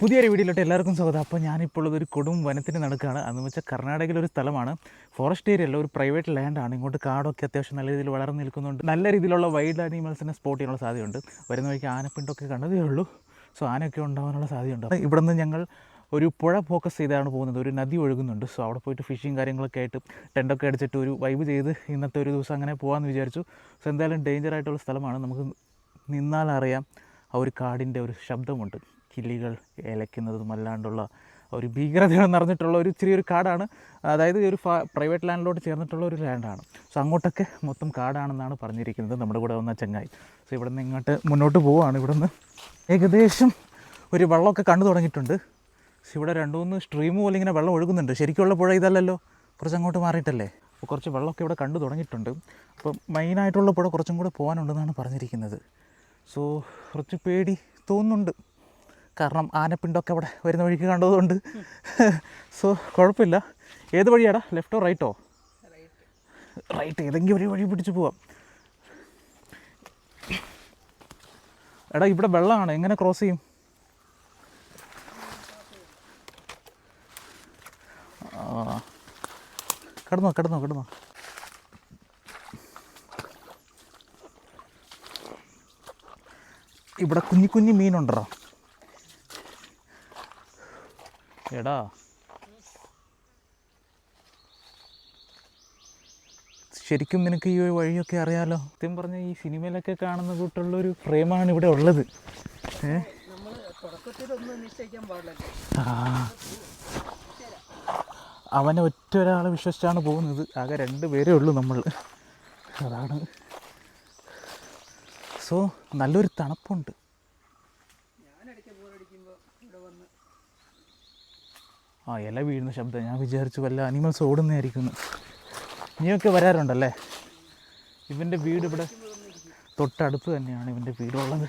പുതിയൊരു വീഡിയോയിലോട്ട് എല്ലാവർക്കും സ്വാഗതം. അപ്പോൾ ഞാനിപ്പോൾ ഒരു കൊടും വനത്തിന് നടക്കുകയാണ്. അതെന്ന് വെച്ചാൽ കർണാടകയിലൊരു സ്ഥലമാണ്, ഫോറസ്റ്റ് ഏരിയ അല്ല, ഒരു പ്രൈവറ്റ് ലാൻഡാണ്. ഇങ്ങോട്ട് കാടൊക്കെ അത്യാവശ്യം നല്ല രീതിയിൽ വളർന്നു നിൽക്കുന്നുണ്ട്. നല്ല രീതിയിലുള്ള വൈൽഡ് ആനിമൽസിനെ സ്പോട്ട് ചെയ്യാനുള്ള സാധ്യതയുണ്ട്. വരുന്ന വഴിക്ക് ആനപ്പിണ്ടൊക്കെ കണ്ടതേ ഉള്ളൂ. സോ ആനയൊക്കെ ഉണ്ടാകാനുള്ള സാധ്യതയുണ്ട്. ഇവിടെ നിന്ന് ഞങ്ങൾ ഒരു പുഴ ഫോക്കസ് ചെയ്താണ് പോകുന്നത്. ഒരു നദി ഒഴുകുന്നുണ്ട്. സോ അവിടെ പോയിട്ട് ഫിഷിങ് കാര്യങ്ങളൊക്കെ ആയിട്ട് ടെൻ്റൊക്കെ അടിച്ചിട്ട് ഒരു വൈബ് ചെയ്ത് ഇന്നത്തെ ഒരു ദിവസം അങ്ങനെ പോകാമെന്ന് വിചാരിച്ചു. സോ എന്തായാലും ഡേഞ്ചർ ആയിട്ടുള്ള സ്ഥലമാണ്. നമുക്ക് നിന്നാലറിയാം ആ ഒരു കാടിൻ്റെ ഒരു ശബ്ദമുണ്ട്, കിളികൾ ഇലയ്ക്കുന്നതും അല്ലാണ്ടുള്ള ഒരു ഭീകരതയാണ് നിറഞ്ഞിട്ടുള്ള ഒരു ചെറിയൊരു കാടാണ്. അതായത് ഒരു പ്രൈവറ്റ് ലാൻഡിലോട്ട് ചേർന്നിട്ടുള്ള ഒരു ലാൻഡാണ്. സോ അങ്ങോട്ടൊക്കെ മൊത്തം കാടാണെന്നാണ് പറഞ്ഞിരിക്കുന്നത് നമ്മുടെ കൂടെ വന്ന ചങ്ങായി. സോ ഇവിടെ നിന്ന് ഇങ്ങോട്ട് മുന്നോട്ട് പോവുകയാണ്. ഇവിടെ നിന്ന് ഏകദേശം ഒരു വെള്ളമൊക്കെ കണ്ടു തുടങ്ങിയിട്ടുണ്ട്. ഇവിടെ 2-3 സ്ട്രീം പോലെ ഇങ്ങനെ വെള്ളം ഒഴുകുന്നുണ്ട്. ശരിക്കുള്ള പുഴ ഇതല്ലല്ലോ, കുറച്ച് അങ്ങോട്ട് മാറിയിട്ടല്ലേ. അപ്പോൾ കുറച്ച് വെള്ളമൊക്കെ ഇവിടെ കണ്ടു തുടങ്ങിയിട്ടുണ്ട്. അപ്പം മെയിനായിട്ടുള്ള പുഴ കുറച്ചും കൂടെ പോകാനുണ്ടെന്നാണ് പറഞ്ഞിരിക്കുന്നത്. സോ കുറച്ച് പേടി തോന്നുന്നുണ്ട്, കാരണം ആനപ്പിണ്ടൊക്കെ അവിടെ വരുന്ന വഴിക്ക് കണ്ടതുകൊണ്ട്. സോ കുഴപ്പമില്ല. ഏത് വഴിയാടാ, ലെഫ്റ്റോ റൈറ്റോ? റൈറ്റ്, ഏതെങ്കിലും ഒരു വഴി പിടിച്ച് പോവാം. എടാ ഇവിടെ വെള്ളമാണ്, എങ്ങനെ ക്രോസ് ചെയ്യും? കിടന്നോ. ഇവിടെ കുഞ്ഞി മീനുണ്ടോ? എടാ ശരിക്കും നിനക്ക് ഈ വഴിയൊക്കെ അറിയാലോ. സത്യം പറഞ്ഞാൽ ഈ സിനിമയിലൊക്കെ കാണുന്ന കൂട്ടുള്ളൊരു ഫ്രെയിമാണ് ഇവിടെ ഉള്ളത്. അവനെ ഒറ്റ ഒരാളെ വിശ്വസിച്ചാണ് പോകുന്നത്. ആകെ 2 പേരേ ഉള്ളൂ നമ്മൾ, അതാണ്. സോ നല്ലൊരു തണുപ്പുണ്ട്. ഇല വീഴുന്ന ശബ്ദം, ഞാൻ വിചാരിച്ചു വല്ല അനിമൽസ് ഓടുന്നതായിരിക്കുന്നു. നീയൊക്കെ വരാറുണ്ടല്ലേ? ഇവൻ്റെ വീട് ഇവിടെ തൊട്ടടുത്ത് തന്നെയാണ് ഇവൻ്റെ വീടുള്ളത്.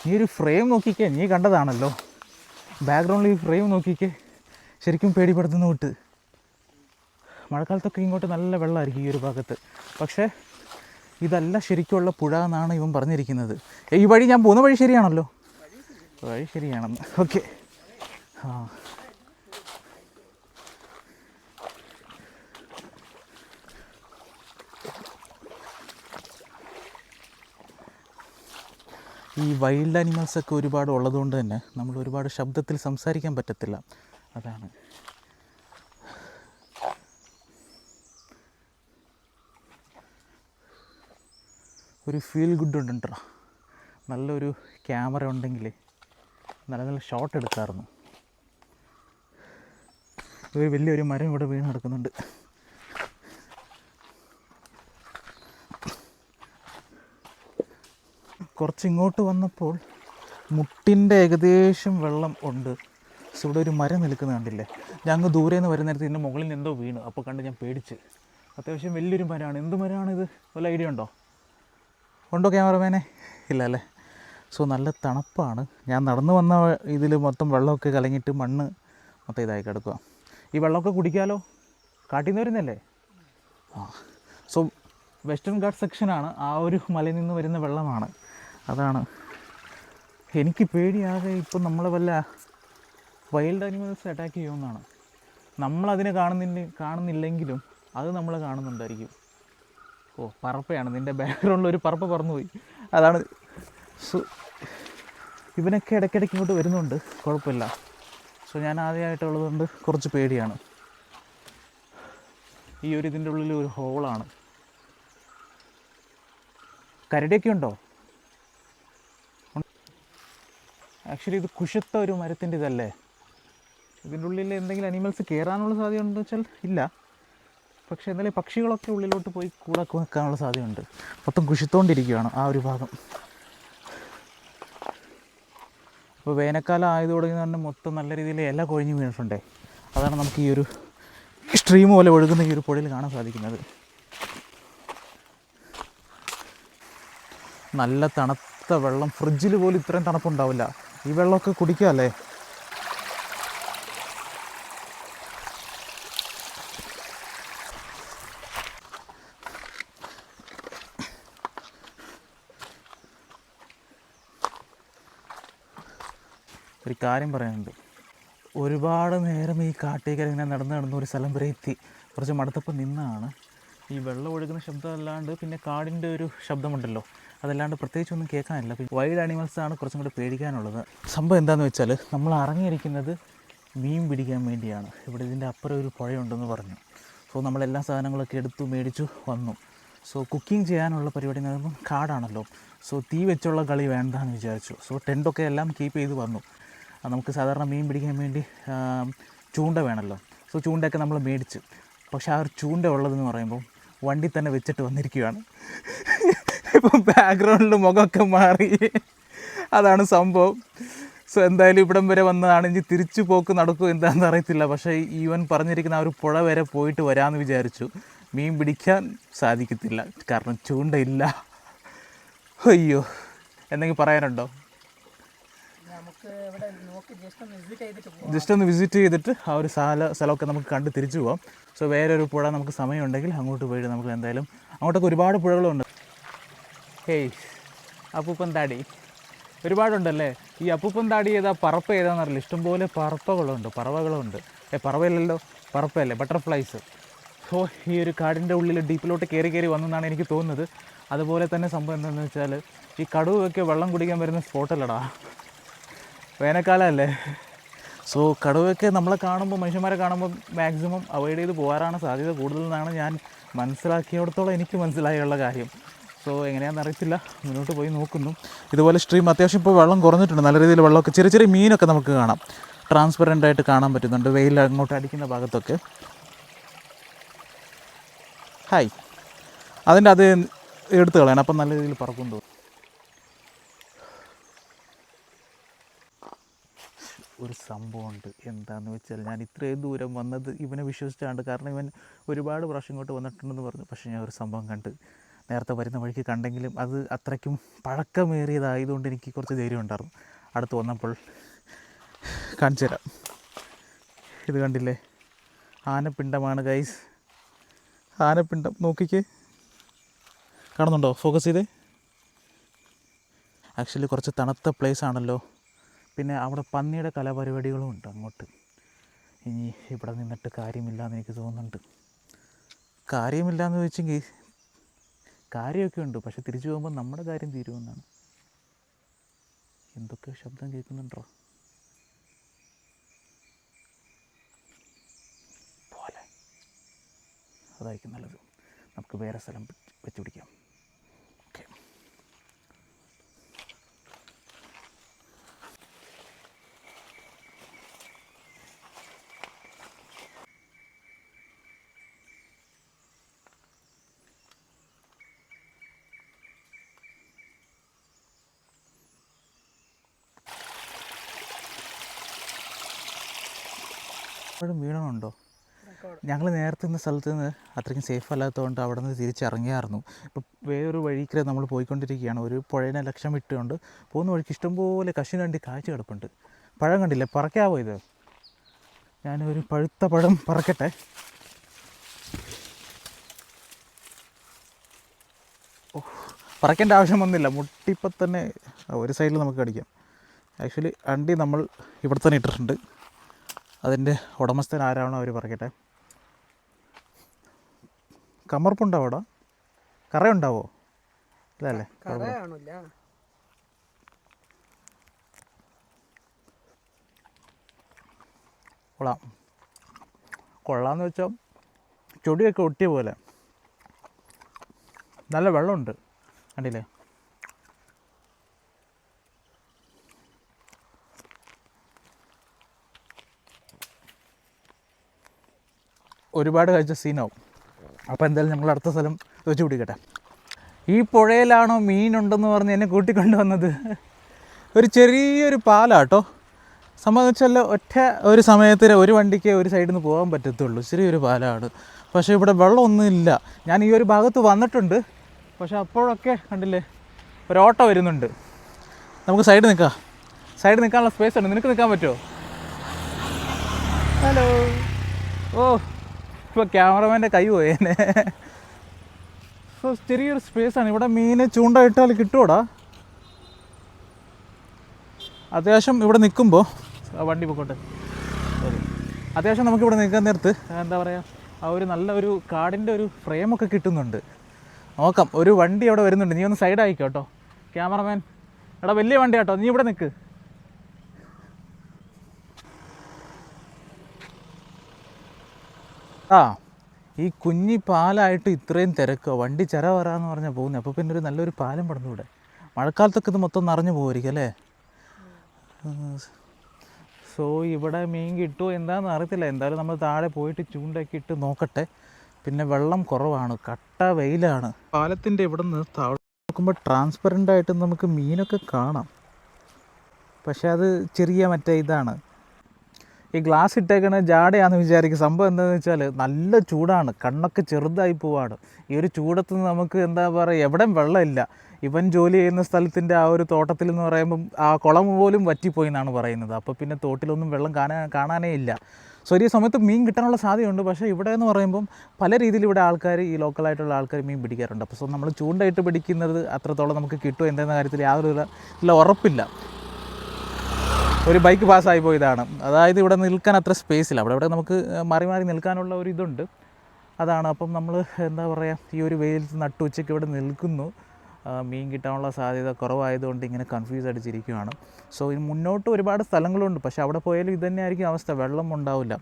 നീ ഒരു ഫ്രെയിം നോക്കിക്കേ, നീ കണ്ടതാണല്ലോ ബാക്ക്ഗ്രൗണ്ടിൽ ഈ ഫ്രെയിം നോക്കിക്കേ, ശരിക്കും പേടിപ്പെടുത്തുന്ന വിട്ട്. മഴക്കാലത്തൊക്കെ ഇങ്ങോട്ട് നല്ല വെള്ളമായിരിക്കും ഈ ഒരു ഭാഗത്ത്. പക്ഷേ ഇതല്ല ശരിക്കുള്ള പുഴ എന്നാണ് ഇവൻ പറഞ്ഞിരിക്കുന്നത്. ഈ വഴി, ഞാൻ പോകുന്ന വഴി ശരിയാണല്ലോ? വഴി ശരിയാണെന്ന്. ഓക്കെ. ഈ വൈൽഡ് ആനിമൽസൊക്കെ ഒരുപാട് ഉള്ളതുകൊണ്ട് തന്നെ നമ്മൾ ഒരുപാട് ശബ്ദത്തിൽ സംസാരിക്കാൻ പറ്റത്തില്ല, അതാണ്. ഒരു ഫീൽ ഗുഡ് ഉണ്ട്. നല്ലൊരു ക്യാമറ ഉണ്ടെങ്കിൽ നല്ല ഷോട്ട് എടുക്കാമായിരുന്നു. ഒരു വലിയൊരു മരം ഇവിടെ വീണ് കിടക്കുന്നുണ്ട്. കുറച്ച് ഇങ്ങോട്ട് വന്നപ്പോൾ മുട്ടിൻ്റെ ഏകദേശം വെള്ളം ഉണ്ട്. സോ ഇവിടെ ഒരു മരം നിൽക്കുന്ന കണ്ടില്ലേ? ഞങ്ങൾ ദൂരെ നിന്ന് വരുന്ന നേരത്ത് ഇതിൻ്റെ മുകളിൽ നിന്ന് എന്തോ വീണ്. അപ്പോൾ കണ്ട് ഞാൻ പേടിച്ച്. അത്യാവശ്യം വലിയൊരു മരമാണ്. എന്ത് മരമാണിത്, വല്ല ഐഡിയ ഉണ്ടോ? ക്യാമറമാനെ? ഇല്ല അല്ലേ? സോ നല്ല തണുപ്പാണ്. ഞാൻ നടന്നു വന്ന ഇതിൽ മൊത്തം വെള്ളമൊക്കെ കലങ്ങിയിട്ട് മണ്ണ് മൊത്തം ഇതായി കിടക്കുക. ഈ വെള്ളമൊക്കെ കുടിക്കാമല്ലോ, കാട്ടിൽ നിന്ന് വരുന്നല്ലേ. സോ വെസ്റ്റേൺ ഗാർഡ് സെക്ഷനാണ്, ആ ഒരു മലയിൽ നിന്ന് വരുന്ന വെള്ളമാണ്, അതാണ്. എനിക്ക് പേടിയാകെ ഇപ്പം നമ്മളെ വല്ല വൈൽഡ് ആനിമൽസ് അറ്റാക്ക് ചെയ്യുമെന്നാണ്. നമ്മളതിനെ കാണുന്നില്ലെങ്കിലും അത് നമ്മളെ കാണുന്നുണ്ടായിരിക്കും. പറപ്പയാണ്, നിൻ്റെ ബാക്ക്ഗ്രൗണ്ടിൽ ഒരു പറപ്പ പറന്നുപോയി, അതാണ്. സോ ഇവനൊക്കെ ഇടയ്ക്കിടയ്ക്ക് ഇങ്ങോട്ട് വരുന്നുണ്ട്, കുഴപ്പമില്ല. സോ ഞാൻ ആദ്യമായിട്ടുള്ളതുകൊണ്ട് കുറച്ച് പേടിയാണ്. ഈ ഒരു ഇതിൻ്റെ ഉള്ളിൽ ഒരു ഹോളാണ്. കരടിയൊക്കെ ഉണ്ടോ? ആക്ച്വലി ഇത് കുശത്ത ഒരു മരത്തിൻ്റെ ഇതല്ലേ. ഇതിൻ്റെ ഉള്ളിൽ എന്തെങ്കിലും അനിമൽസ് കയറാനുള്ള സാധ്യത ഉണ്ടെന്ന് വെച്ചാൽ ഇല്ല. പക്ഷേ എന്നാലും പക്ഷികളൊക്കെ ഉള്ളിലോട്ട് പോയി കൂടൊക്കെ വെക്കാനുള്ള സാധ്യതയുണ്ട്. മൊത്തം കുശിത്തോണ്ടിരിക്കുകയാണ് ആ ഒരു ഭാഗം. അപ്പോൾ വേനൽക്കാലം ആയത് തുടങ്ങി തന്നെ മൊത്തം നല്ല രീതിയിൽ ഇല കൊഴിഞ്ഞ് വീണിട്ടുണ്ടേ. അതാണ് നമുക്ക് ഈ ഒരു സ്ട്രീം പോലെ ഒഴുകുന്ന ഈ ഒരു പുഴയിൽ കാണാൻ സാധിക്കുന്നത്. നല്ല തണുത്ത വെള്ളം, ഫ്രിഡ്ജിൽ പോലും ഇത്രയും തണുപ്പുണ്ടാവില്ല. ഈ വെള്ളമൊക്കെ കുടിക്കാമല്ലേ? ഒരു കാര്യം പറയാനുണ്ട്. ഒരുപാട് നേരം ഈ കാട്ടിലേക്ക് ഇങ്ങനെ നടന്ന് ഒരു സ്ഥലം വരെ എത്തി. കുറച്ച് മടുത്തപ്പോൾ നിന്നാണ്. ഈ വെള്ളം ഒഴുകുന്ന ശബ്ദം അല്ലാണ്ട് പിന്നെ കാടിൻ്റെ ഒരു ശബ്ദമുണ്ടല്ലോ, അതല്ലാണ്ട് പ്രത്യേകിച്ചൊന്നും കേൾക്കാനില്ല. പിന്നെ വൈൽഡ് ആനിമൽസാണ് കുറച്ചും കൂടി പേടിക്കാനുള്ളത്. സംഭവം എന്താണെന്ന് വെച്ചാൽ നമ്മൾ ഇറങ്ങിയിരിക്കുന്നത് മീൻ പിടിക്കാൻ വേണ്ടിയാണ്. ഇവിടെ ഇതിൻ്റെ അപ്പുറം ഒരു പുഴയുണ്ടെന്ന് പറഞ്ഞു. സോ നമ്മളെല്ലാ സാധനങ്ങളൊക്കെ എടുത്തു മേടിച്ചു വന്നു. സോ കുക്കിംഗ് ചെയ്യാനുള്ള പരിപാടി എന്ന് പറയുമ്പോൾ കാടാണല്ലോ, സോ തീ വെച്ചുള്ള കളി വേണ്ടാന്ന് വിചാരിച്ചു. സോ ടെൻറ്റൊക്കെ എല്ലാം കീപ്പ് ചെയ്ത് വന്നു. നമുക്ക് സാധാരണ മീൻ പിടിക്കാൻ വേണ്ടി ചൂണ്ട വേണമല്ലോ. സോ ചൂണ്ടയൊക്കെ നമ്മൾ മേടിച്ച്, പക്ഷേ ആ ഒരു ചൂണ്ട ഉള്ളതെന്ന് പറയുമ്പോൾ വണ്ടി തന്നെ വെച്ചിട്ട് വന്നിരിക്കുകയാണ്. ഇപ്പം ബാക്ക്ഗ്രൗണ്ടിൽ മുഖമൊക്കെ മാറി, അതാണ് സംഭവം. സോ എന്തായാലും ഇവിടം വരെ വന്നതാണ്. ഇനി തിരിച്ചു പോക്ക് നടക്കും എന്താണെന്ന് അറിയത്തില്ല. പക്ഷേ ഈവൻ പറഞ്ഞിരിക്കുന്ന ആ ഒരു പുഴ വരെ പോയിട്ട് വരാമെന്ന് വിചാരിച്ചു. മീൻ പിടിക്കാൻ സാധിക്കത്തില്ല, കാരണം ചൂണ്ടയില്ല. അയ്യോ, എന്തെങ്കിലും പറയാനുണ്ടോ? ജസ്റ്റ് ഒന്ന് വിസിറ്റ് ചെയ്തിട്ട് ആ ഒരു സ്ഥലമൊക്കെ നമുക്ക് കണ്ട് തിരിച്ചു പോകാം. സോ വേറൊരു പുഴ നമുക്ക് സമയമുണ്ടെങ്കിൽ അങ്ങോട്ട് പോയിട്ട് നമുക്ക് എന്തായാലും, അങ്ങോട്ടൊക്കെ ഒരുപാട് പുഴകളുണ്ട്. ഹേയ്, അപ്പൂപ്പൻ താടി ഒരുപാടുണ്ടല്ലേ. ഈ അപ്പൂപ്പൻ താടി ഏതാ പറപ്പ ഏതാണെന്നറിയില്ല. ഇഷ്ടംപോലെ പറവകളുണ്ട്. പറവയില്ലല്ലോ, പറപ്പയല്ലേ, ബട്ടർഫ്ലൈസ്. സോ ഈ ഒരു കാടിൻ്റെ ഉള്ളിൽ ഡീപ്പിലോട്ട് കയറി വന്നെന്നാണ് എനിക്ക് തോന്നുന്നത്. അതുപോലെ തന്നെ സംഭവം എന്താണെന്ന് വെച്ചാൽ ഈ കടുവൊക്കെ വെള്ളം കുടിക്കാൻ വരുന്ന സ്പോട്ടല്ലടാ, വേനൽക്കാലമല്ലേ. സോ കടുവയൊക്കെ നമ്മളെ കാണുമ്പോൾ, മനുഷ്യന്മാരെ കാണുമ്പോൾ മാക്സിമം അവോയ്ഡ് ചെയ്ത് പോകാനാണ് സാധ്യത കൂടുതലെന്നാണ് ഞാൻ മനസ്സിലാക്കിയിടത്തോളം എനിക്ക് മനസ്സിലായുള്ള കാര്യം. സോ എങ്ങനെയാണെന്ന് അറിയത്തില്ല, മുന്നോട്ട് പോയി നോക്കുന്നു. ഇതുപോലെ സ്ട്രീം അത്യാവശ്യം ഇപ്പോൾ വെള്ളം കുറഞ്ഞിട്ടുണ്ട്, നല്ല രീതിയിൽ വെള്ളമൊക്കെ, ചെറിയ ചെറിയ മീനൊക്കെ നമുക്ക് കാണാം, ട്രാൻസ്പെറൻ്റ് ആയിട്ട് കാണാൻ പറ്റുന്നുണ്ട് വെയിൽ അങ്ങോട്ട് അടിക്കുന്ന ഭാഗത്തൊക്കെ. ഹായ്, അതിൻ്റെ അത് എടുത്ത് കളയണം, അപ്പം നല്ല രീതിയിൽ പറക്കും തോന്നും. ഒരു സംഭവമുണ്ട്, എന്താണെന്ന് വെച്ചാൽ ഞാൻ ഇത്രയും ദൂരം വന്നത് ഇവനെ വിശ്വസിച്ചാണ്ട്. കാരണം ഇവൻ ഒരുപാട് പ്രാവശ്യം ഇങ്ങോട്ട് വന്നിട്ടുണ്ടെന്ന് പറഞ്ഞു. പക്ഷേ ഞാൻ ഒരു സംഭവം കണ്ട്, നേരത്തെ വരുന്ന വഴിക്ക് കണ്ടെങ്കിലും അത് അത്രയ്ക്കും പഴക്കമേറിയതായതുകൊണ്ട് എനിക്ക് കുറച്ച് ധൈര്യം ഉണ്ടായിരുന്നു. അടുത്ത് വന്നപ്പോൾ കാണിച്ചു തരാം. ഇത് കണ്ടില്ലേ, ആനപ്പിണ്ടമാണ് ഗൈസ്, ആനപ്പിണ്ടം. നോക്കിക്കേ, കാണുന്നുണ്ടോ? ഫോക്കസ് ചെയ്തേ. ആക്ച്വലി കുറച്ച് തണുത്ത പ്ലേസ് ആണല്ലോ, പിന്നെ അവിടെ പന്നിയുടെ കലാപരിപാടികളും ഉണ്ട് അങ്ങോട്ട്. ഇനി ഇവിടെ നിന്നിട്ട് കാര്യമില്ലയെന്ന് എനിക്ക് തോന്നുന്നുണ്ട്. കാര്യമില്ലയെന്ന് ചോദിച്ചെങ്കിൽ കാര്യമൊക്കെ ഉണ്ട്, പക്ഷെ തിരിച്ചു പോകുമ്പോൾ നമ്മുടെ കാര്യം തീരുമെന്നാണ്. എന്തൊക്കെ ശബ്ദം കേൾക്കുന്നുണ്ടോ പോലെ. അതായിരിക്കും നല്ലത്, നമുക്ക് വേറെ സ്ഥലം വെച്ച് പിടിക്കാം. ഓക്കെ, ഇപ്പോഴും വീണുണ്ടോ? ഞങ്ങൾ നേരത്തെ ഇന്ന സ്ഥലത്ത് നിന്ന് അത്രയ്ക്കും സേഫ് അല്ലാത്തതുകൊണ്ട് അവിടെ നിന്ന് തിരിച്ചിറങ്ങിയായിരുന്നു. ഇപ്പോൾ വേറൊരു വഴിക്ക് നമ്മൾ പോയിക്കൊണ്ടിരിക്കുകയാണ്. ഒരു പുഴേനെ ലക്ഷ്യം ഇട്ടുകൊണ്ട് പോകുന്ന വഴിക്ക് ഇഷ്ടംപോലെ കശുവണ്ടി കാഴ്ച കിടപ്പുണ്ട്. പഴം കണ്ടില്ലേ, പറക്കാവോ ഇത്? ഞാനൊരു പഴുത്ത പഴം പറക്കട്ടെ. ഓ, പറക്കേണ്ട ആവശ്യം വന്നില്ല, മുട്ടിപ്പം തന്നെ ഒരു സൈഡിൽ നമുക്ക് കടിക്കാം. ആക്ച്വലി അണ്ടി നമ്മൾ ഇവിടെ തന്നെ ഇട്ടിട്ടുണ്ട്, അതിൻ്റെ ഉടമസ്ഥൻ ആരാണോ അവർ പറക്കട്ടെ. കമർപ്പുണ്ടോ അവിടെ? കറയുണ്ടാവോ? ഇല്ലല്ലേ, കൊള്ളാമെന്ന് വെച്ചാൽ ചൊടിയൊക്കെ ഒട്ടിയ പോലെ നല്ല വെള്ളമുണ്ട്, കണ്ടില്ലേ? ഒരുപാട് കഴിച്ച സീനാവും. അപ്പോൾ എന്തായാലും നമ്മൾ അടുത്ത സ്ഥലം വെച്ച് പിടിക്കട്ടെ. ഈ പുഴയിലാണോ മീനുണ്ടെന്ന് പറഞ്ഞ് എന്നെ കൂട്ടിക്കൊണ്ട് വന്നത്? ഒരു ചെറിയൊരു പാലാട്ടോ. സംബന്ധിച്ചാൽ ഒറ്റ ഒരു സമയത്തിന് ഒരു വണ്ടിക്ക് ഒരു സൈഡിൽ നിന്ന് പോകാൻ പറ്റത്തുള്ളൂ, ചെറിയൊരു പാലാണ്. പക്ഷേ ഇവിടെ വെള്ളമൊന്നുമില്ല. ഞാൻ ഈ ഒരു ഭാഗത്ത് വന്നിട്ടുണ്ട്, പക്ഷേ അപ്പോഴൊക്കെ കണ്ടില്ലേ ഒരു ഓട്ടോ വരുന്നുണ്ട്. നമുക്ക് സൈഡ് നിൽക്കാനുള്ള സ്പേസ് ഉണ്ട്. നിനക്ക് നിൽക്കാൻ പറ്റുമോ? ഹലോ. ഓ, ഇപ്പോൾ ക്യാമറമാൻ്റെ കൈ പോയേനെ. സോ ചെറിയൊരു സ്പേസാണ് ഇവിടെ. മീൻ ചൂണ്ട ഇട്ടാൽ കിട്ടുമോടാ? അത്യാവശ്യം ഇവിടെ നിൽക്കുമ്പോൾ വണ്ടി പോയിക്കോട്ടെ, സോറി, അത്യാവശ്യം നമുക്കിവിടെ നിൽക്കാൻ നേരത്ത് എന്താ പറയുക, ആ ഒരു നല്ല ഒരു കാടിൻ്റെ ഒരു ഫ്രെയിമൊക്കെ കിട്ടുന്നുണ്ട്. നോക്കാം, ഒരു വണ്ടി അവിടെ വരുന്നുണ്ട്. നീ ഒന്ന് സൈഡ് ആയിക്കോ കേട്ടോ ക്യാമറമാൻ. എടാ വലിയ വണ്ടി കേട്ടോ, നീ ഇവിടെ നിൽക്ക്. ആ ഈ കുഞ്ഞി പാലായിട്ട് ഇത്രയും തിരക്കോ, വണ്ടി ചിര വരാമെന്ന് പറഞ്ഞാൽ പോകുന്നത്. അപ്പോൾ പിന്നെ ഒരു നല്ലൊരു പാലം പടന്നു ഇവിടെ. മഴക്കാലത്തൊക്കെ ഇത് മൊത്തം നിറഞ്ഞു പോകുമായിരിക്കും അല്ലേ? സോ ഇവിടെ മീൻ കിട്ടുമോ എന്താണെന്ന് അറിയത്തില്ല. എന്തായാലും നമ്മൾ താഴെ പോയിട്ട് ചൂണ്ടയൊക്കെ ഇട്ട് നോക്കട്ടെ. പിന്നെ വെള്ളം കുറവാണ്, കട്ട വെയിലാണ്. പാലത്തിൻ്റെ ഇവിടെ നിന്ന് താഴെ നോക്കുമ്പോൾ ട്രാൻസ്പെറൻ്റ് ആയിട്ട് നമുക്ക് മീനൊക്കെ കാണാം. പക്ഷേ അത് ചെറിയ മറ്റേ ഇതാണ്, ഈ ഗ്ലാസ് ഇട്ടേക്കണ ജാടയാണെന്ന് വിചാരിക്കും. സംഭവം എന്താണെന്ന് വെച്ചാൽ നല്ല ചൂടാണ്, കണ്ണൊക്കെ ചെറുതായി പോവാണ്. ഈ ഒരു ചൂടത്ത് നിന്ന് നമുക്ക് എന്താ പറയുക, എവിടെയും വെള്ളമില്ല. ഇവൻ ജോലി ചെയ്യുന്ന സ്ഥലത്തിൻ്റെ ആ ഒരു തോട്ടത്തിൽ എന്ന് പറയുമ്പം ആ കുളം പോലും വറ്റിപ്പോയി എന്നാണ് പറയുന്നത്. അപ്പോൾ പിന്നെ തോട്ടിലൊന്നും വെള്ളം കാണാനേ ഇല്ല. സോ ഈ സമയത്ത് മീൻ കിട്ടാനുള്ള സാധ്യതയുണ്ട്. പക്ഷേ ഇവിടെ എന്ന് പറയുമ്പം പല രീതിയിൽ ഇവിടെ ആൾക്കാർ, ഈ ലോക്കലായിട്ടുള്ള ആൾക്കാർ മീൻ പിടിക്കാറുണ്ട്. അപ്പോൾ സോ നമ്മൾ ചൂണ്ടയിട്ട് പിടിക്കുന്നത് അത്രത്തോളം നമുക്ക് കിട്ടുമോ എന്തെന്ന കാര്യത്തിൽ യാതൊരു ഉറപ്പില്ല. ഒരു ബൈക്ക് പാസ്സായി പോയതാണ്. അതായത് ഇവിടെ നിൽക്കാൻ അത്ര സ്പേസ് ഇല്ല. അവിടെ നമുക്ക് മാറി മാറി നിൽക്കാനുള്ള ഒരു ഇതുണ്ട്, അതാണ്. അപ്പം നമ്മൾ എന്താ പറയുക, ഈ ഒരു വെയിലത്ത് നട്ടുച്ചയ്ക്ക് ഇവിടെ നിൽക്കുന്നു. മീൻ കിട്ടാനുള്ള സാധ്യത കുറവായതുകൊണ്ട് ഇങ്ങനെ കൺഫ്യൂസ് അടിച്ചിരിക്കുകയാണ്. സോ ഇനി മുന്നോട്ട് ഒരുപാട് സ്ഥലങ്ങളുണ്ട്, പക്ഷേ അവിടെ പോയാലും ഇത് തന്നെയായിരിക്കും അവസ്ഥ, വെള്ളം ഉണ്ടാവില്ല.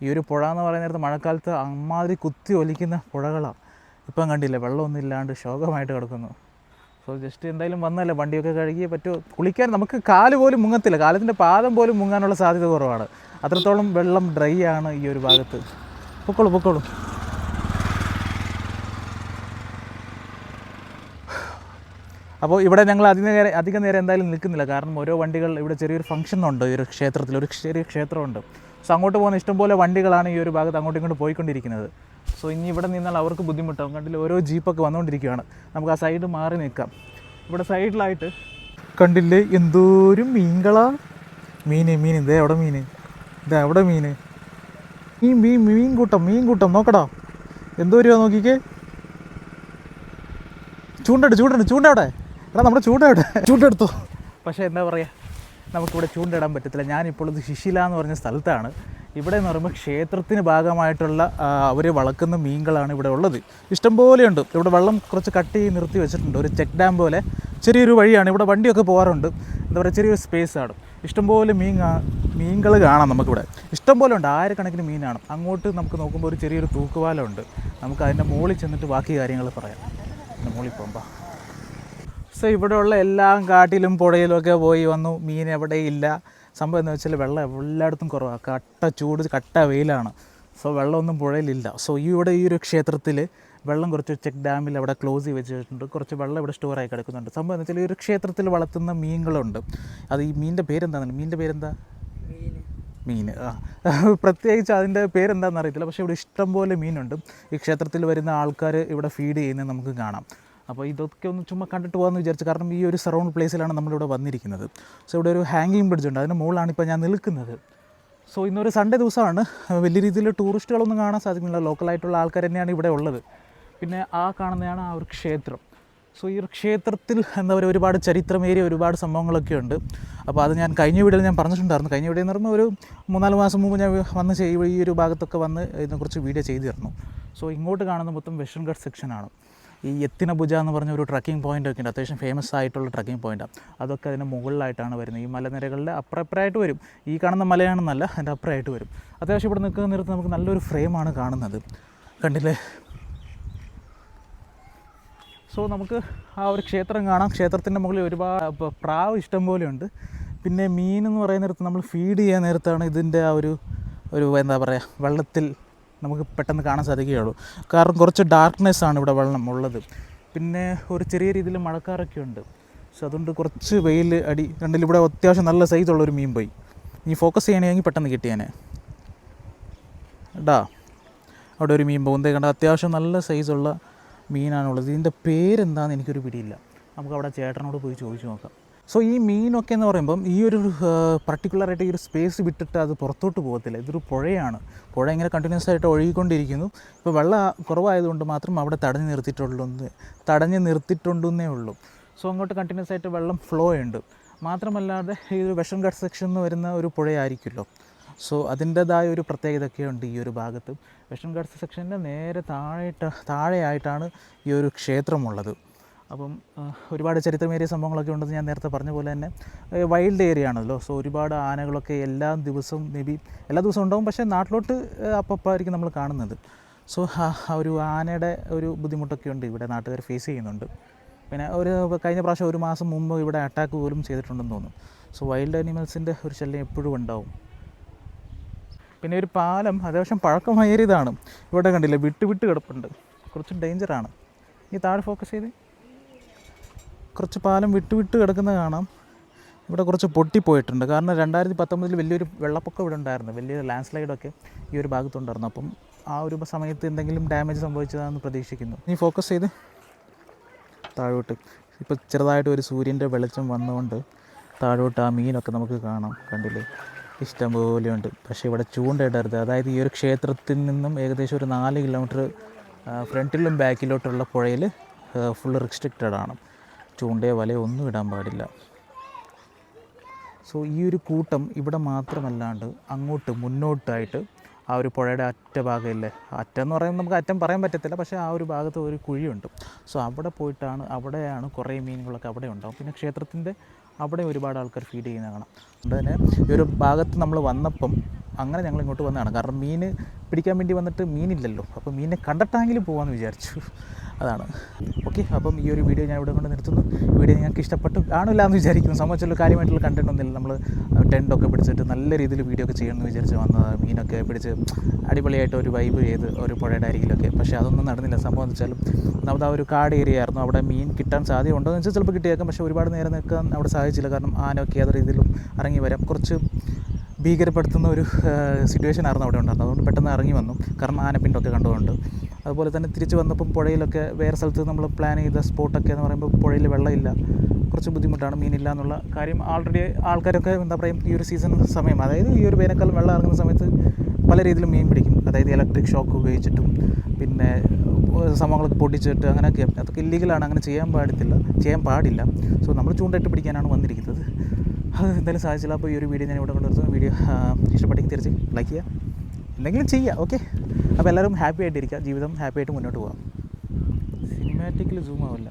ഈ ഒരു പുഴ എന്ന് പറയുന്ന നേരത്ത് മഴക്കാലത്ത് അമ്മാതിരി കുത്തി ഒലിക്കുന്ന പുഴകളാണ്. ഇപ്പം കണ്ടില്ലേ, വെള്ളമൊന്നും ഇല്ലാണ്ട് ശോകമായിട്ട് കിടക്കുന്നു. സോ ജസ്റ്റ് എന്തായാലും വന്നല്ലേ, വണ്ടിയൊക്കെ കഴുകിയേ പറ്റുമോ. കുളിക്കാൻ നമുക്ക് കാല് പോലും മുങ്ങത്തില്ല, കാലത്തിൻ്റെ പാദം പോലും മുങ്ങാനുള്ള സാധ്യത കുറവാണ്. അത്രത്തോളം വെള്ളം ഡ്രൈ ആണ് ഈ ഒരു ഭാഗത്ത്. പൊക്കോളൂ. അപ്പോൾ ഇവിടെ ഞങ്ങൾ അധികം നേരം എന്തായാലും നിൽക്കുന്നില്ല. കാരണം ഓരോ വണ്ടികൾ, ഇവിടെ ചെറിയൊരു ഫംഗ്ഷൻ ഉണ്ട് ഈ ഒരു ക്ഷേത്രത്തിൽ, ഒരു ചെറിയ ക്ഷേത്രമുണ്ട്. സോ അങ്ങോട്ട് പോകുന്ന ഇഷ്ടംപോലെ വണ്ടികളാണ് ഈ ഒരു ഭാഗത്ത് അങ്ങോട്ടും ഇങ്ങോട്ട് പോയിക്കൊണ്ടിരിക്കുന്നത്. സോ ഇനി ഇവിടെ നിന്നാൽ അവർക്ക് ബുദ്ധിമുട്ടാവും. കണ്ടില്ല, ഓരോ ജീപ്പൊക്കെ വന്നുകൊണ്ടിരിക്കുകയാണ്. നമുക്ക് ആ സൈഡ് മാറി നിൽക്കാം. ഇവിടെ സൈഡിലായിട്ട് കണ്ടില്ലേ എന്തോരും മീൻകളാ. മീൻ ഇതേ അവിടെ മീൻ, ഇതാ അവിടെ മീൻ കൂട്ടം നോക്കടാ, എന്തോരുവാ നോക്കിക്കേ. ചൂണ്ട അവിടെ. എടാ നമ്മുടെ ചൂണ്ട എടുത്തോ. പക്ഷേ എന്താ പറയുക, നമുക്കിവിടെ ചൂണ്ടയിടാൻ പറ്റത്തില്ല. ഞാനിപ്പോൾ ഇത് ശിശില എന്ന് പറഞ്ഞ സ്ഥലത്താണ്. ഇവിടെ എന്ന് പറയുമ്പോൾ ക്ഷേത്രത്തിന് ഭാഗമായിട്ടുള്ള അവർ വളർത്തുന്ന മീനുകളാണ് ഇവിടെ ഉള്ളത്. ഇഷ്ടംപോലെയുണ്ട്. ഇവിടെ വെള്ളം കുറച്ച് കട്ടി നിർത്തി വെച്ചിട്ടുണ്ട്, ഒരു ചെക്ക് ഡാം പോലെ ചെറിയൊരു വഴിയാണ്. ഇവിടെ വണ്ടിയൊക്കെ പോകാറുണ്ട്. എന്താ പറയുക, ചെറിയൊരു സ്പേസാണ്. ഇഷ്ടംപോലെ മീനുകൾ കാണാം നമുക്കിവിടെ. ഇഷ്ടംപോലെ ഉണ്ട്, ആയിരക്കണക്കിന് മീനാണ്. അങ്ങോട്ട് നമുക്ക് നോക്കുമ്പോൾ ഒരു ചെറിയൊരു തൂക്കുപാലമുണ്ട്. നമുക്ക് അതിൻ്റെ മുകളിൽ ചെന്നിട്ട് ബാക്കി കാര്യങ്ങൾ പറയാം. അതിൻ്റെ മുകളിൽ പോകുമ്പോൾ സോ ഇവിടെയുള്ള എല്ലാം കാട്ടിലും പുഴയിലും ഒക്കെ പോയി വന്നു, മീൻ എവിടെയില്ല. സംഭവം എന്ന് വെച്ചാൽ വെള്ളം എല്ലായിടത്തും കുറവാണ്, കട്ട ചൂട്, കട്ട വെയിലാണ്. സോ വെള്ളമൊന്നും പുഴയിലില്ല. സോ ഇവിടെ ഈ ഒരു ക്ഷേത്രത്തിൽ വെള്ളം കുറച്ച് ചെക്ക് ഡാമിൽ അവിടെ ക്ലോസ് ചെയ്ത് വെച്ചിട്ടുണ്ട്. കുറച്ച് വെള്ളം ഇവിടെ സ്റ്റോറായി കിടക്കുന്നുണ്ട്. സംഭവം എന്ന് വെച്ചാൽ ഈ ഒരു ക്ഷേത്രത്തിൽ വളർത്തുന്ന മീനുകളുണ്ട്. അത് ഈ മീനിൻ്റെ പേരെന്താ? മീൻ പ്രത്യേകിച്ച് അതിൻ്റെ പേരെന്താണെന്ന് അറിയത്തില്ല. പക്ഷേ ഇവിടെ ഇഷ്ടംപോലെ മീനുണ്ട്. ഈ ക്ഷേത്രത്തിൽ വരുന്ന ആൾക്കാർ ഇവിടെ ഫീഡ് ചെയ്യുന്നത് നമുക്ക് കാണാം. അപ്പോൾ ഇതൊക്കെ ഒന്ന് ചുമ്മാ കണ്ടിട്ട് പോകാമെന്ന് വിചാരിച്ചു. കാരണം ഈ ഒരു സറൗണ്ട് പ്ലേസിലാണ് നമ്മളിവിടെ വന്നിരിക്കുന്നത്. സോ ഇവിടെ ഒരു ഹാങ്ങിങ് ബ്രിഡ്ജ് ഉണ്ട്, അതിന് മുകളിലാണ് ഇപ്പോൾ ഞാൻ നിൽക്കുന്നത്. സോ ഇന്നൊരു സൺഡേ ദിവസമാണ്. വലിയ രീതിയിൽ ടൂറിസ്റ്റുകളൊന്നും കാണാൻ സാധിക്കുന്നില്ല, ലോക്കലായിട്ടുള്ള ആൾക്കാർ തന്നെയാണ് ഇവിടെ ഉള്ളത്. പിന്നെ ആ കാണുന്നതാണ് ആ ഒരു ക്ഷേത്രം. സോ ഈ ഒരു ക്ഷേത്രത്തിൽ എന്താ പറയുക, ഒരുപാട് ചരിത്രമേറിയ ഒരുപാട് സംഭവങ്ങളൊക്കെ ഉണ്ട്. അപ്പോൾ അത് ഞാൻ കഴിഞ്ഞ വീഡിയോയിൽ ഞാൻ പറഞ്ഞിട്ടുണ്ടായിരുന്നു. കഴിഞ്ഞ വീഡിയോ എന്ന് പറയുമ്പോൾ ഒരു 3-4 മാസം മുമ്പ് ഞാൻ വന്ന് ഈ ഒരു ഭാഗത്തൊക്കെ വന്ന് ഇതിനെക്കുറിച്ച് വീഡിയോ ചെയ്തിരുന്നു. സോ ഇങ്ങോട്ട് കാണുന്ന മൊത്തം വെസ്റ്റേൺ ഘട്ട് സെക്ഷനാണ്. ഈ എത്തിനഭുജ എന്ന് പറഞ്ഞ ഒരു ട്രക്കിംഗ് പോയിൻ്റൊക്കെ ഉണ്ട്, അത്യാവശ്യം ഫേമസ് ആയിട്ടുള്ള ട്രക്കിംഗ് പോയിൻ്റാണ്. അതൊക്കെ അതിൻ്റെ മുകളിലായിട്ടാണ് വരുന്നത്. ഈ മലനിരകളുടെ അപ്പുറമായിട്ട് വരും. ഈ കാണുന്ന മലയാണെന്നല്ല, അതിൻ്റെ അപ്പുറമായിട്ട് വരും. അത്യാവശ്യം ഇവിടെ നിൽക്കുന്ന നേരത്ത് നമുക്ക് നല്ലൊരു ഫ്രെയിമാണ് കാണുന്നത്, കണ്ടില്ലേ. സോ നമുക്ക് ആ ഒരു ക്ഷേത്രം കാണാം. ക്ഷേത്രത്തിൻ്റെ മുകളിൽ ഒരുപാട് പ്രാവ് ഇഷ്ടം പോലെയുണ്ട്. പിന്നെ മീൻ എന്ന് പറയുന്ന നേരത്ത് നമ്മൾ ഫീഡ് ചെയ്യാൻ നേരത്താണ് ഇതിൻ്റെ ആ ഒരു എന്താ പറയുക, വെള്ളത്തിൽ നമുക്ക് പെട്ടെന്ന് കാണാൻ സാധിക്കുകയുള്ളൂ. കാരണം കുറച്ച് ഡാർക്ക്നെസ്സാണ് ഇവിടെ വെള്ളം ഉള്ളത്. പിന്നെ ഒരു ചെറിയ രീതിയിൽ മഴക്കാറൊക്കെ ഉണ്ട്. സോ അതുകൊണ്ട് കുറച്ച് വെയിൽ അടി കണ്ടില്ല. ഇവിടെ അത്യാവശ്യം നല്ല സൈസുള്ളൊരു മീൻ പോയി. ഇനി ഫോക്കസ് ചെയ്യണമെങ്കിൽ പെട്ടെന്ന് കിട്ടിയാനെ എടാ. അവിടെ ഒരു മീൻ പോകുന്നത് കണ്ട, അത്യാവശ്യം നല്ല സൈസുള്ള മീനാണുള്ളത്. ഇതിൻ്റെ പേരെന്താണെന്ന് എനിക്കൊരു പിടിയില്ല. നമുക്ക് അവിടെ ചേട്ടനോട് പോയി ചോദിച്ചു നോക്കാം. സോ ഈ മീനൊക്കെ എന്ന് പറയുമ്പം ഈ ഒരു പർട്ടിക്കുലറായിട്ട് ഈ ഒരു സ്പേസ് വിട്ടിട്ട് അത് പുറത്തോട്ട് പോകത്തില്ല. ഇതൊരു പുഴയാണ്. പുഴ ഇങ്ങനെ കണ്ടിന്യൂസ് ആയിട്ട് ഒഴുകിക്കൊണ്ടിരിക്കുന്നു. ഇപ്പോൾ വെള്ളം കുറവായതുകൊണ്ട് മാത്രം അവിടെ തടഞ്ഞു നിർത്തിയിട്ടുണ്ടെന്നേ ഉള്ളൂ. സോ അങ്ങോട്ട് കണ്ടിന്യൂസ് ആയിട്ട് വെള്ളം ഫ്ലോ ഉണ്ട്. മാത്രമല്ലാതെ ഈ ഒരു വെസ്റ്റേൺ ഗട്ട് സെക്ഷൻ എന്ന് വരുന്ന ഒരു പുഴയായിരിക്കുമല്ലോ. സോ അതിൻ്റേതായ ഒരു പ്രത്യേകതയൊക്കെ ഉണ്ട് ഈ ഒരു ഭാഗത്ത്. വെസ്റ്റേൺ ഗട്ട്സ് സെക്ഷൻ്റെ നേരെ താഴെയായിട്ടാണ് ഈ ഒരു ക്ഷേത്രമുള്ളത്. അപ്പം ഒരുപാട് ചരിത്രമേറിയ സംഭവങ്ങളൊക്കെ ഉണ്ടെന്ന് ഞാൻ നേരത്തെ പറഞ്ഞ പോലെ തന്നെ വൈൽഡ് ഏരിയ ആണല്ലോ. സോ ഒരുപാട് ആനകളൊക്കെ എല്ലാ ദിവസവും എല്ലാ ദിവസവും ഉണ്ടാവും, പക്ഷേ നാട്ടിലോട്ട് അപ്പപ്പായിരിക്കും നമ്മൾ കാണുന്നത്. സോ ഒരു ആനയുടെ ഒരു ബുദ്ധിമുട്ടൊക്കെ ഉണ്ട് ഇവിടെ, നാട്ടുകാർ ഫേസ് ചെയ്യുന്നുണ്ട്. പിന്നെ കഴിഞ്ഞ പ്രാവശ്യം 1 മാസം മുമ്പ് ഇവിടെ അറ്റാക്ക് പോലും ചെയ്തിട്ടുണ്ടെന്ന് തോന്നുന്നു. സോ വൈൽഡ് ആനിമൽസിൻ്റെ ഒരു ശല്യം എപ്പോഴും ഉണ്ടാവും. പിന്നെ ഒരു പാലം അത്യാവശ്യം പഴക്കമേറിയതാണ്. ഇവിടെ കണ്ടില്ലേ, വിട്ട് കിടപ്പുണ്ട്, കുറച്ച് ഡേഞ്ചറാണ്. ഈ താഴെ ഫോക്കസ് ചെയ്ത് കുറച്ച് പാലം വിട്ട് കിടക്കുന്നത് കാണാം. ഇവിടെ കുറച്ച് പൊട്ടിപ്പോയിട്ടുണ്ട്. കാരണം 2019 വലിയൊരു വെള്ളപ്പൊക്കം ഇവിടെ ഉണ്ടായിരുന്നു, വലിയൊരു ലാൻഡ് സ്ലൈഡൊക്കെ ഈ ഒരു ഭാഗത്തുണ്ടായിരുന്നു. അപ്പം ആ ഒരു സമയത്ത് എന്തെങ്കിലും ഡാമേജ് സംഭവിച്ചതാണെന്ന് പ്രതീക്ഷിക്കുന്നു. ഇനി ഫോക്കസ് ചെയ്ത് താഴോട്ട് ഇപ്പോൾ ചെറുതായിട്ട് ഒരു സൂര്യൻ്റെ വെളിച്ചം വന്നുകൊണ്ട് താഴോട്ട് ആ മീനൊക്കെ നമുക്ക് കാണാം. കണ്ടില്ലേ, ഇഷ്ടം പോലെയുണ്ട്. പക്ഷേ ഇവിടെ ചൂണ്ടയിടരുത്. അതായത് ഈ ഒരു ക്ഷേത്രത്തിൽ നിന്നും ഏകദേശം ഒരു 4 കിലോമീറ്റർ ഫ്രണ്ടിലും ബാക്കിലോട്ടുള്ള പുഴയിൽ ഫുള്ള് റിസ്ട്രിക്റ്റഡ് ആണ്. ചൂണ്ടയോ വലയോ ഒന്നും ഇടാൻ പാടില്ല. സോ ഈ ഒരു കൂട്ടം ഇവിടെ മാത്രമല്ലാണ്ട് അങ്ങോട്ട് മുന്നോട്ടായിട്ട് ആ ഒരു പുഴയുടെ അറ്റഭാഗമില്ലേ, അറ്റം പറയുമ്പോൾ നമുക്ക് അറ്റം പറയാൻ പറ്റത്തില്ല, പക്ഷേ ആ ഒരു ഭാഗത്ത് ഒരു കുഴിയുണ്ട്. സോ അവിടെയാണ് കുറേ മീനുകളൊക്കെ അവിടെ ഉണ്ടാവും. പിന്നെ ക്ഷേത്രത്തിൻ്റെ അവിടെ ഒരുപാട് ആൾക്കാർ ഫീഡ് ചെയ്യുന്ന കാണാം. അതുകൊണ്ട് തന്നെ ഈ ഒരു ഭാഗത്ത് നമ്മൾ വന്നപ്പം അങ്ങനെ ഞങ്ങൾ ഇങ്ങോട്ട് വന്നതാണ്. കാരണം മീൻ പിടിക്കാൻ വേണ്ടി വന്നിട്ട് മീനില്ലല്ലോ, അപ്പോൾ മീനിനെ കണ്ടിട്ടെങ്കിലും പോകാമെന്ന് വിചാരിച്ചു. അതാണ്. ഓക്കെ, അപ്പം ഈ ഒരു വീഡിയോ ഞാൻ ഇവിടെ കൊണ്ട് നിർത്തുന്നു. വീഡിയോ നിങ്ങൾക്ക് ഇഷ്ടപ്പെട്ടു കാണില്ല എന്ന് വിചാരിക്കുന്നു. സംബന്ധിച്ചുള്ള കാര്യമായിട്ടുള്ള കണ്ടന്റ് ഒന്നുമില്ല. നമ്മൾ ടെൻ്റൊക്കെ പിടിച്ചിട്ട് നല്ല രീതിയിൽ വീഡിയോ ഒക്കെ ചെയ്യണമെന്ന് വിചാരിച്ച് വന്നതാണ്. മീനൊക്കെ പിടിച്ച് അടിപൊളിയായിട്ട് ഒരു വൈബ് ചെയ്ത് ഒരു പുഴയുടെ അരികിലൊക്കെ. പക്ഷേ അതൊന്നും നടന്നില്ല. സംഭവം എന്ന് വെച്ചാലും നമ്മൾ ആ ഒരു കാട് ഏരിയ ആയിരുന്നു. അവിടെ മീൻ കിട്ടാൻ സാധ്യത ഉണ്ടോ എന്ന് വെച്ചാൽ ചിലപ്പോൾ കിട്ടിയേക്കാം, പക്ഷേ ഒരുപാട് നേരം നിൽക്കാൻ അവിടെ സാധിച്ചില്ല. കാരണം ആനയൊക്കെ ഏത് രീതിയിലും ഇറങ്ങി വരാം. കുറച്ച് ഭീകരപ്പെടുത്തുന്ന ഒരു സിറ്റുവേഷൻ ആയിരുന്നു അവിടെ ഉണ്ടായിരുന്നത്. അതുകൊണ്ട് പെട്ടെന്ന് ഇറങ്ങി വന്നു, കാരണം ആനപ്പിണ്ടൊക്കെ കണ്ടുകൊണ്ട്. അതുപോലെ തന്നെ തിരിച്ച് വന്നപ്പം പുഴയിലൊക്കെ വേറെ സ്ഥലത്ത് നമ്മൾ പ്ലാൻ ചെയ്ത സ്പോട്ടൊക്കെ എന്ന് പറയുമ്പോൾ പുഴയിൽ വെള്ളമില്ല, കുറച്ച് ബുദ്ധിമുട്ടാണ്, മീനില്ല എന്നുള്ള കാര്യം ആൾറെഡി ആൾക്കാരൊക്കെ എന്താ പറയുക, ഈ ഒരു സീസൺ സമയം, അതായത് ഈ ഒരു വേനൽക്കാലം വെള്ളം ഇറങ്ങുന്ന സമയത്ത് പല രീതിയിലും മീൻ പിടിക്കും. അതായത് ഇലക്ട്രിക് ഷോക്ക് ഉപയോഗിച്ചിട്ടും പിന്നെ സംഭവങ്ങളൊക്കെ പൊട്ടിച്ചിട്ട് അങ്ങനെയൊക്കെ. അതൊക്കെ ഇല്ലീഗലാണ്, അങ്ങനെ ചെയ്യാൻ പാടില്ല. സോ നമ്മൾ ചൂണ്ടയിട്ട് പിടിക്കാനാണ് വന്നിരിക്കുന്നത്. അത് എന്തായാലും സാധിച്ചില്ല. അപ്പോൾ ഈ ഒരു വീഡിയോ ഞാൻ ഇവിടെ കൊണ്ടുവരുന്നു. വീഡിയോ ഇഷ്ടപ്പെട്ടെങ്കിൽ തീർച്ചയായും ലൈക്ക് ചെയ്യുക, എന്തെങ്കിലും ചെയ്യുക. ഓക്കെ, അപ്പോൾ എല്ലാവരും ഹാപ്പി ആയിട്ടിരിക്കുക, ജീവിതം ഹാപ്പി ആയിട്ട് മുന്നോട്ട് പോകാം. സിനിമാറ്റിക്കിൽ സൂം ആവില്ല.